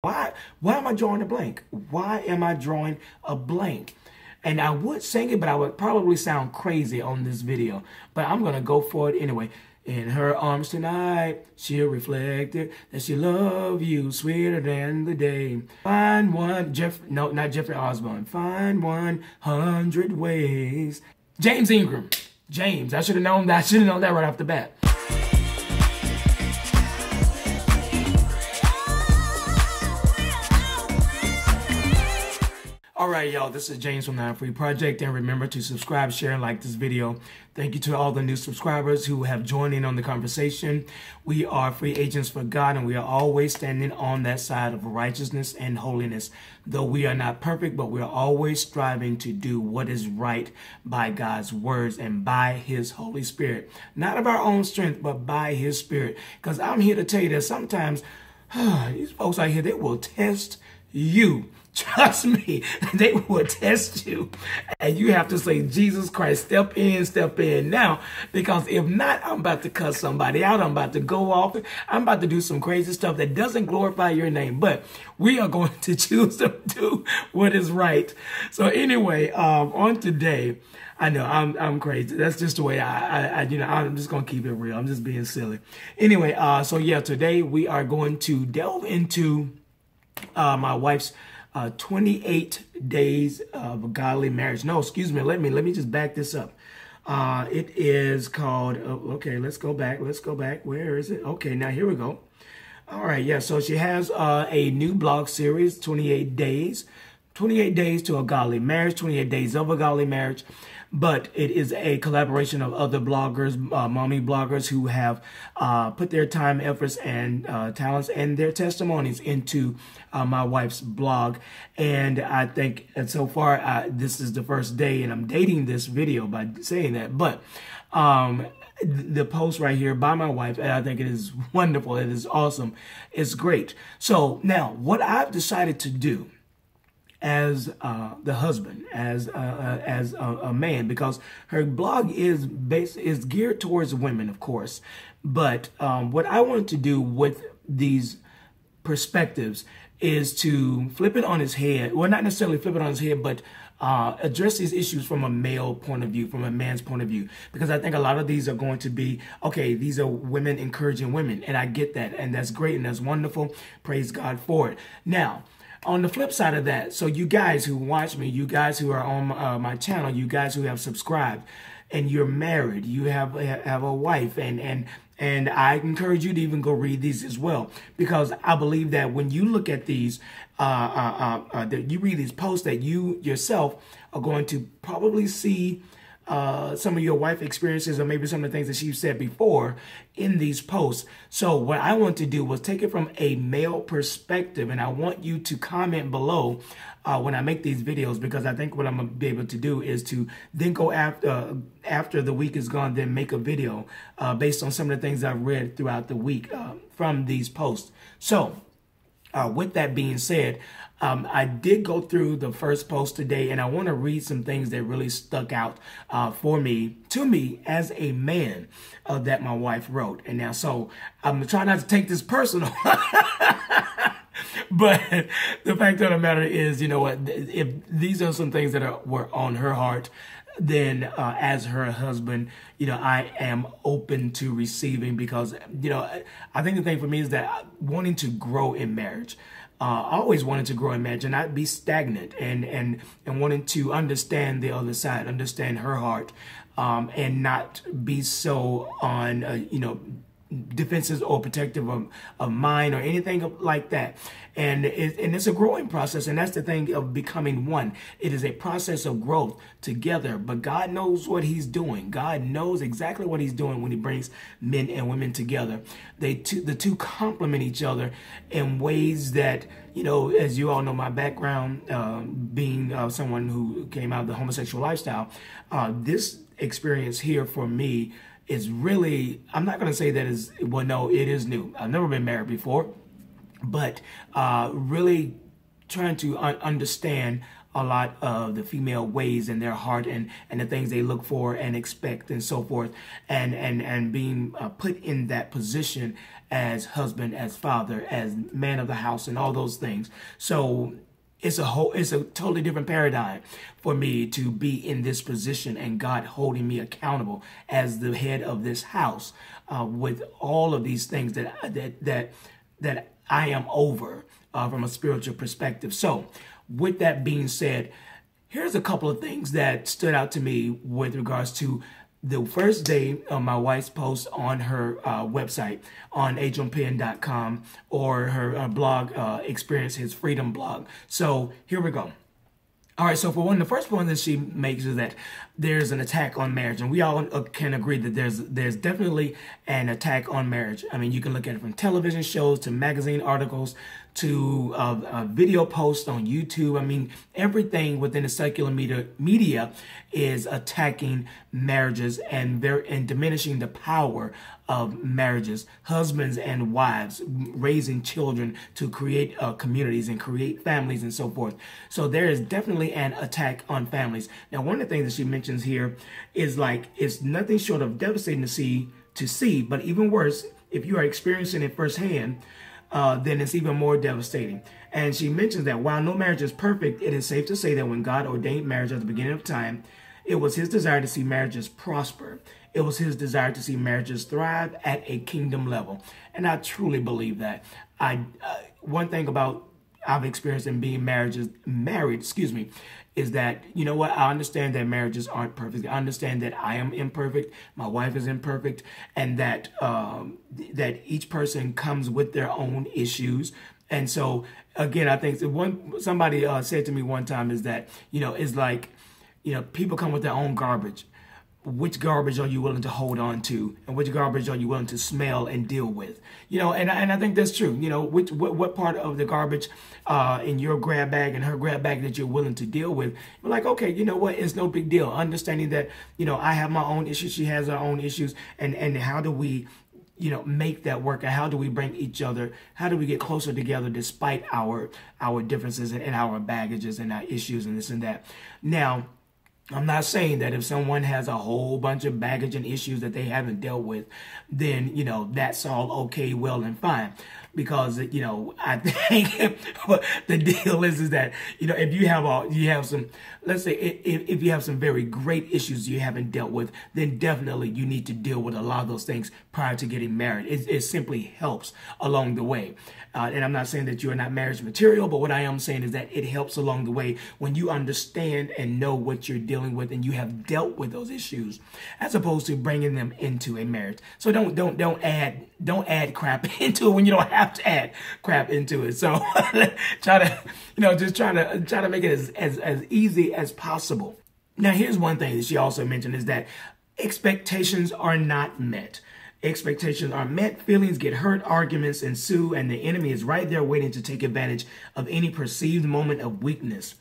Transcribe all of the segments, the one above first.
Why am I drawing a blank? Why am I drawing a blank? And I would sing it, but I would probably sound crazy on this video. But I'm going to go for it anyway. In her arms tonight, she'll reflect it, that she love you sweeter than the day. Find one, no, not Jeffrey Osborne. Find 100 ways. James Ingram. James, I should have known that. I should have known that right off the bat. All right, y'all, this is James from the I'm Free Project, and remember to subscribe, share, and like this video. Thank you to all the new subscribers who have joined in on the conversation. We are free agents for God, and we are always standing on that side of righteousness and holiness. Though we are not perfect, but we are always striving to do what is right by God's words and by His Holy Spirit. Not of our own strength, but by His Spirit. Because I'm here to tell you that sometimes these folks out here, they will test you. Trust me, they will test you. And you have to say, Jesus Christ, step in now. Because if not, I'm about to cuss somebody out. I'm about to go off. I'm about to do some crazy stuff that doesn't glorify your name. But we are going to choose to do what is right. So anyway, on today, I know I'm crazy. That's just the way I'm just going to keep it real. I'm just being silly. Anyway, so yeah, today we are going to delve into my wife's 28 days of godly marriage. No, excuse me. Let me just back this up. It is called, okay, let's go back. Where is it? Okay, now here we go. All right. Yeah. So she has a new blog series, 28 days to a godly marriage, 28 days of a godly marriage. But it is a collaboration of other bloggers, mommy bloggers who have put their time, efforts, and talents and their testimonies into my wife's blog. And I think so far, this is the first day, and I'm dating this video by saying that. But the post right here by my wife, and I think it is wonderful. It is awesome. It's great. So now what I've decided to do as the husband, as a man, because her blog is geared towards women, of course. But what I wanted to do with these perspectives is to flip it on his head. Well, not necessarily flip it on his head, but address these issues from a male point of view, from a man's point of view. Because I think a lot of these are going to be, okay, these are women encouraging women. And I get that. And that's great. And that's wonderful. Praise God for it. Now, on the flip side of that, so you guys who watch me, you guys who are on my channel, you guys who have subscribed, and you're married, you have a wife, and I encourage you to even go read these as well, because I believe that when you look at these, that you read these posts, that you yourself are going to probably see some of your wife experiences, or maybe some of the things that she said before in these posts. So what I want to do was take it from a male perspective, and I want you to comment below when I make these videos, because I think what I'm gonna be able to do is to then go after the week is gone, then make a video based on some of the things I've read throughout the week from these posts. So with that being said, I did go through the first post today, and I want to read some things that really stuck out to me as a man that my wife wrote. And now, so I'm trying not to take this personal, but the fact of the matter is, you know what, if these are some things that were on her heart, then as her husband, you know, I am open to receiving, because, you know, I think the thing for me is that wanting to grow in marriage, I always wanted to grow in marriage and not be stagnant, and wanting to understand the other side, understand her heart, and not be so on, you know, defenses or protective of mine or anything like that. And it's a growing process, and that's the thing of becoming one. It is a process of growth together, but God knows what He's doing. God knows exactly what He's doing when He brings men and women together. The two complement each other in ways that, you know, as you all know, my background being someone who came out of the homosexual lifestyle, this experience here for me is really, I'm not going to say that is, well, no, it is new. I've never been married before, but really trying to understand a lot of the female ways in their heart and the things they look for and expect and so forth, and being put in that position as husband, as father, as man of the house, and all those things. So it's a totally different paradigm for me to be in this position and God holding me accountable as the head of this house, with all of these things that I am over from a spiritual perspective. So with that being said, here's a couple of things that stood out to me with regards to the first day of my wife's post on her website on HMPN.com, or her blog, Experience His Freedom blog. So here we go. All right, so for one, the first point that she makes is that there's an attack on marriage, and we all can agree that there's definitely an attack on marriage. I mean, you can look at it from television shows to magazine articles to video posts on YouTube. I mean, everything within the secular media is attacking marriages and diminishing the power of marriages, husbands and wives, raising children to create communities and create families and so forth. So there is definitely an attack on families. Now, one of the things that she mentions here is like, it's nothing short of devastating to see, but even worse, if you are experiencing it firsthand, then it's even more devastating. And she mentions that while no marriage is perfect, it is safe to say that when God ordained marriage at the beginning of time, it was his desire to see marriages prosper. It was his desire to see marriages thrive at a kingdom level. And I truly believe that. One thing about I've experienced in being married, is that, you know what, I understand that marriages aren't perfect. I understand that I am imperfect, my wife is imperfect, and that that each person comes with their own issues. And so, again, I think somebody said to me one time is that, it's like, people come with their own garbage. Which garbage are you willing to hold on to, and which garbage are you willing to smell and deal with? And I think that's true. What part of the garbage in your grab bag and her grab bag that you're willing to deal with? You're like, okay, you know what? It's no big deal. Understanding that, I have my own issues, she has her own issues, and how do we, make that work? And how do we bring each other? How do we get closer together despite our differences and our baggages and our issues and this and that? Now, I'm not saying that if someone has a whole bunch of baggage and issues that they haven't dealt with, then, that's all okay, well, and fine. Because, I think the deal is that, if you have some, let's say if you have some very great issues you haven't dealt with, then definitely you need to deal with a lot of those things prior to getting married. It simply helps along the way. And I'm not saying that you are not marriage material, but what I am saying is that it helps along the way when you understand and know what you're dealing with and you have dealt with those issues, as opposed to bringing them into a marriage. So don't add crap into it when you don't have to add crap into it. So try to make it as easy as possible. Now, here's one thing that she also mentioned is that expectations are not met. Expectations are met, feelings get hurt, arguments ensue, and the enemy is right there waiting to take advantage of any perceived moment of weakness.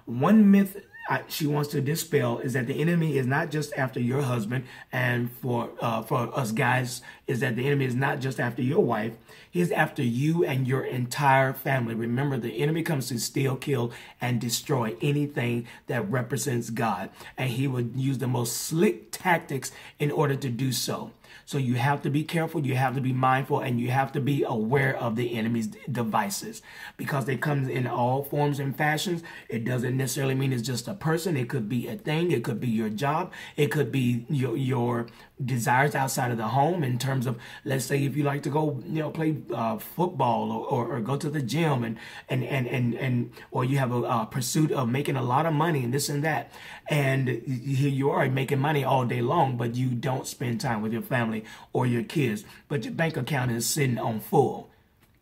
One myth she wants to dispel is that the enemy is not just after your husband, and for us guys, is that the enemy is not just after your wife. He's after you and your entire family. Remember, the enemy comes to steal, kill, and destroy anything that represents God, and he would use the most slick tactics in order to do so. So you have to be careful, you have to be mindful, and you have to be aware of the enemy's devices, because they come in all forms and fashions. It doesn't necessarily mean it's just a person. It could be a thing. It could be your job. It could be your desires outside of the home, in terms of, let's say, if you like to go, play football or go to the gym and or you have a pursuit of making a lot of money and this and that. And here you are making money all day long, but you don't spend time with your family or your kids, but your bank account is sitting on full.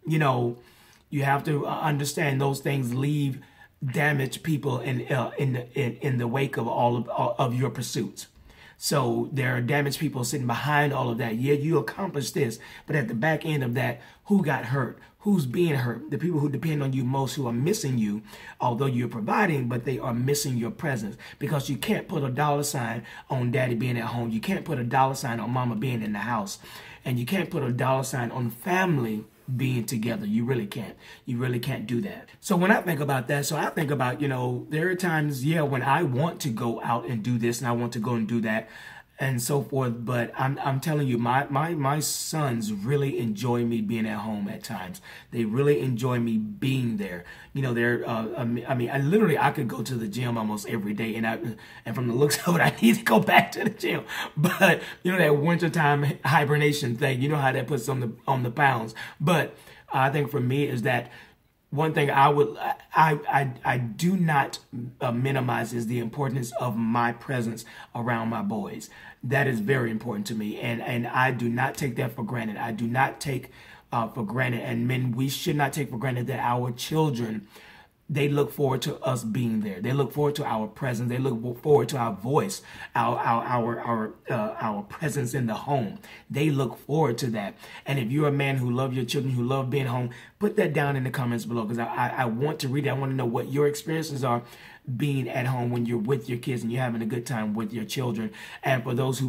You have to understand those things leave damaged people in the wake of all of your pursuits. So there are damaged people sitting behind all of that. Yeah, you accomplished this, but at the back end of that, who got hurt? Who's being hurt? The people who depend on you most, who are missing you, although you're providing, but they are missing your presence, because you can't put a dollar sign on daddy being at home. You can't put a dollar sign on mama being in the house. And you can't put a dollar sign on family being together. You really can't. You really can't do that. So when I think about that, so I think about, there are times, when I want to go out and do this and I want to go and do that and so forth. But I'm telling you, my sons really enjoy me being at home at times. They really enjoy me being there. I could go to the gym almost every day, and from the looks of it, I need to go back to the gym. But that wintertime hibernation thing, you know how that puts on the pounds. But I think for me is that one thing I do not minimize is the importance of my presence around my boys. That is very important to me, and I do not take that for granted. I do not take for granted, and men, we should not take for granted that our children, they look forward to us being there. They look forward to our presence. They look forward to our voice, our presence in the home. They look forward to that. And if you're a man who loves your children, who love being home, put that down in the comments below, because I want to read it. I want to know what your experiences are being at home when you're with your kids and you're having a good time with your children. And for those who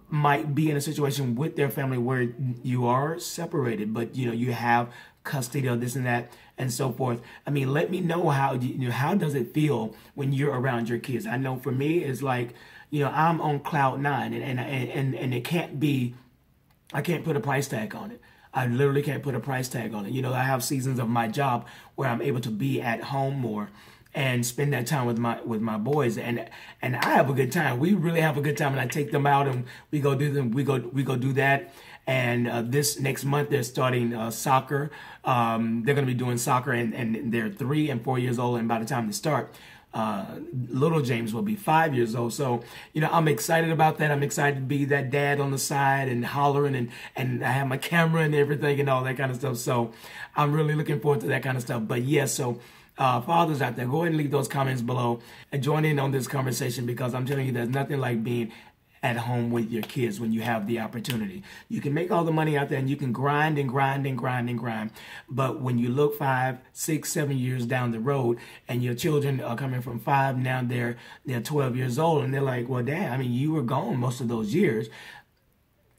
might be in a situation with their family where you are separated, but you have custody of this and that and so forth. Let me know how does it feel when you're around your kids. I know for me, it's like, I'm on cloud nine, and it can't be, I can't put a price tag on it. I literally can't put a price tag on it. I have seasons of my job where I'm able to be at home more and spend that time with my boys, and I have a good time. We really have a good time, and I take them out and we go do them. We go do that. And this next month they're starting soccer. They're going to be doing soccer, and they're 3 and 4 years old. And by the time they start, little James will be 5 years old. So, I'm excited about that. I'm excited to be that dad on the side and hollering, and I have my camera and everything and all that kind of stuff. So I'm really looking forward to that kind of stuff. But so fathers out there, go ahead and leave those comments below and join in on this conversation, because I'm telling you, there's nothing like being at home with your kids when you have the opportunity. You can make all the money out there and you can grind and grind and grind and grind. But when you look 5, 6, 7 years down the road and your children are coming from 5, now they're 12 years old, and they're like, well, Dad, you were gone most of those years.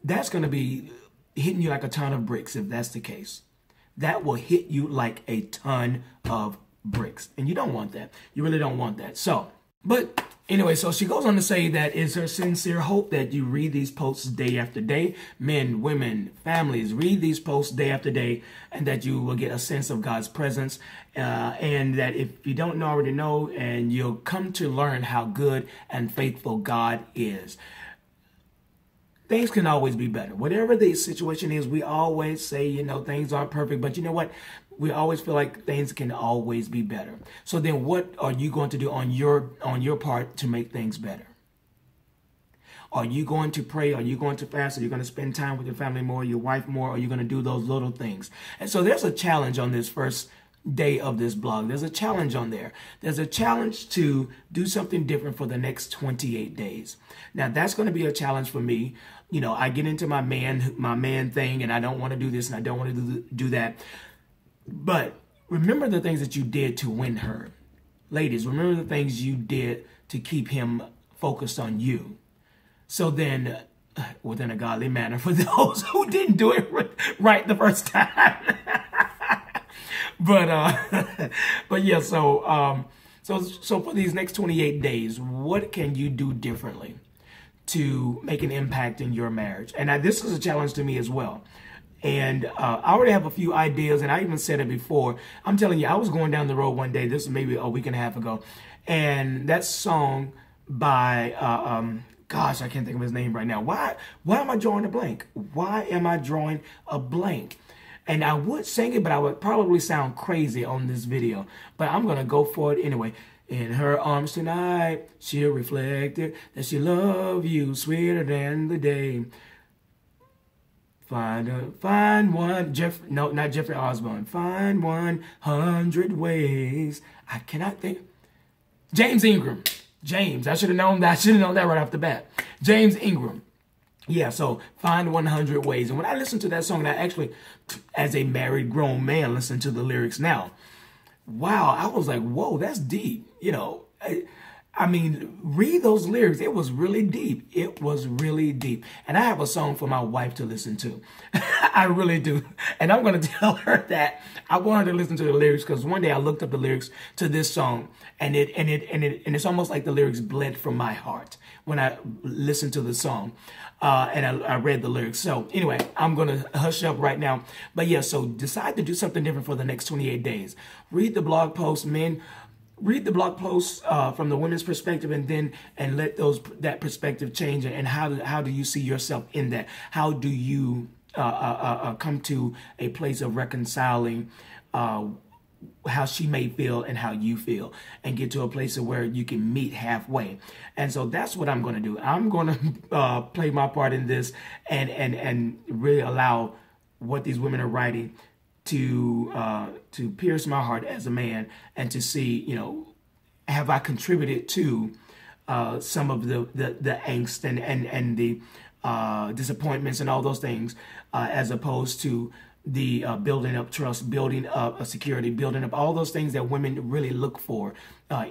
That's going to be hitting you like a ton of bricks if that's the case. That will hit you like a ton of bricks. And you don't want that. You really don't want that. But anyway, so she goes on to say that it's her sincere hope that you read these posts day after day. Men, women, families, read these posts day after day, and that you will get a sense of God's presence. And that if you don't already know, and you'll come to learn how good and faithful God is. Things can always be better. Whatever the situation is, we always say, things aren't perfect. But you know what? We always feel like things can always be better. So then what are you going to do on your part to make things better? Are you going to pray? Are you going to fast? Are you going to spend time with your family more, your wife more? Are you going to do those little things? And so there's a challenge on this first day of this blog. There's a challenge on there. There's a challenge to do something different for the next 28 days. Now, that's going to be a challenge for me. I get into my man thing, and I don't want to do this and I don't want to do that. But remember the things that you did to win her. Ladies, remember the things you did to keep him focused on you. So then, within a godly manner, for those who didn't do it right the first time. But yeah, so for these next 28 days, what can you do differently to make an impact in your marriage? And this is a challenge to me as well. And I already have a few ideas, and I even said it before. I'm telling you, I was going down the road one day, this was maybe a week and a half ago, and that song by, gosh, I can't think of his name right now. Why am I drawing a blank? Why am I drawing a blank? And I would sing it, but I would probably sound crazy on this video. But I'm going to go for it anyway. In her arms tonight, she'll reflect it, that she love you sweeter than the day. Find one, not Jeffrey Osborne. Find 100 ways. I cannot think. James Ingram. James, I should have known that. I should have known that right off the bat. James Ingram. Yeah, so find 100 ways. And when I listen to that song, and I actually, as a married grown man, listen to the lyrics now. Wow, I was like, whoa, that's deep. I mean, read those lyrics. It was really deep. It was really deep. And I have a song for my wife to listen to. I really do. And I'm going to tell her that I want her to listen to the lyrics, because one day I looked up the lyrics to this song, and it's almost like the lyrics bled from my heart when I listened to the song. And I read the lyrics. So anyway, I'm going to hush up right now. But yeah, so decide to do something different for the next 28 days. Read the blog post, men. Read the blog posts from the women's perspective, and let that perspective change. And how do you see yourself in that? How do you come to a place of reconciling how she may feel and how you feel, and get to a place of where you can meet halfway? And so that's what I'm going to do. I'm going to play my part in this, and really allow what these women are writing to pierce my heart as a man, and to see, you know, have I contributed to some of the angst and the disappointments and all those things, as opposed to the building up trust, building up security, building up all those things that women really look for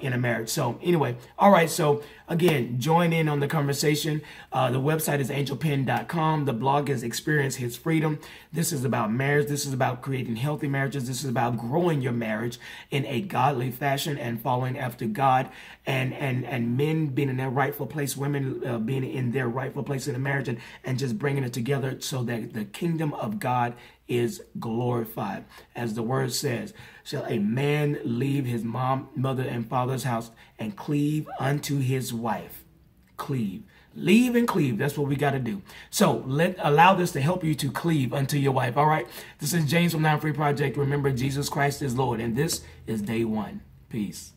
in a marriage. So anyway, all right. So again, join in on the conversation. The website is angelpenn.com. The blog is Experience His Freedom. This is about marriage. This is about creating healthy marriages. This is about growing your marriage in a godly fashion and following after God, and men being in their rightful place, women being in their rightful place in a marriage, and just bringing it together so that the kingdom of God is glorified. As the word says, shall a man leave his mother and father's house and cleave unto his wife. Cleave. Leave and cleave. That's what we got to do. So allow this to help you to cleave unto your wife. All right. This is James from 9 Free Project. Remember, Jesus Christ is Lord. And this is day 1. Peace.